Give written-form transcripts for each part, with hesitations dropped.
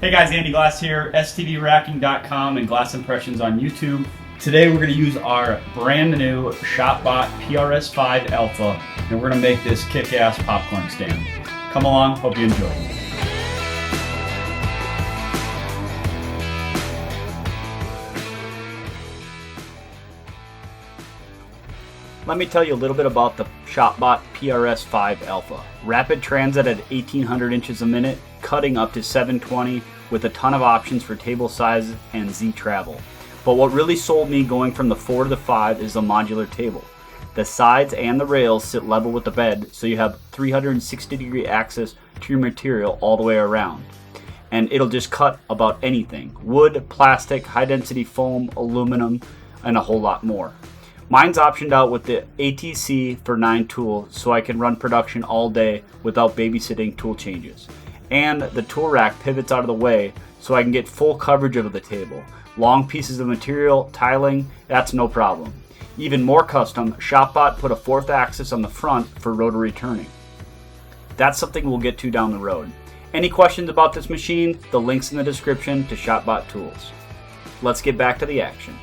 Hey guys, Andy Glass here, STVRacking.com and Glass Impressions on YouTube. Today we're going to use our brand new Shopbot PRS5 Alpha and we're going to make this kick-ass popcorn stand. Come along, hope you enjoy. Let me tell you a little bit about the Shopbot PRS5 Alpha. Rapid transit at 1800 inches a minute, cutting up to 720 with a ton of options for table size and Z travel. But what really sold me going from the 4 to the 5 is the modular table. The sides and the rails sit level with the bed, so you have 360-degree access to your material all the way around. And it'll just cut about anything: wood, plastic, high-density foam, aluminum, and a whole lot more. Mine's optioned out with the ATC for 9 tool, so I can run production all day without babysitting tool changes. And the tool rack pivots out of the way, so I can get full coverage of the table. Long pieces of material, tiling, that's no problem. Even more custom, Shopbot put a 4th axis on the front for rotary turning. That's something we'll get to down the road. Any questions about this machine? The link's in the description to Shopbot Tools. Let's get back to the action.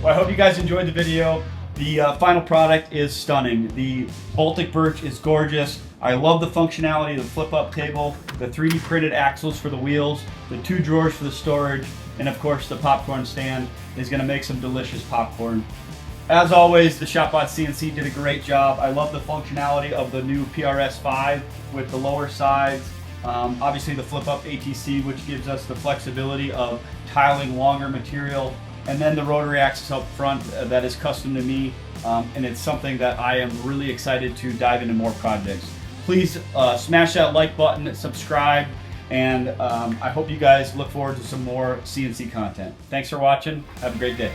Well, I hope you guys enjoyed the video. The final product is stunning. The Baltic Birch is gorgeous. I love the functionality of the flip-up table, the 3D printed axles for the wheels, the 2 drawers for the storage, and of course the popcorn stand is going to make some delicious popcorn. As always, the Shopbot CNC did a great job. I love the functionality of the new PRS5 with the lower sides. Obviously the flip-up ATC, which gives us the flexibility of tiling longer material, and then the rotary axis up front that is custom to me, and it's something that I am really excited to dive into more projects. Please smash that like button, subscribe, and I hope you guys look forward to some more CNC content. Thanks for watching. Have a great day.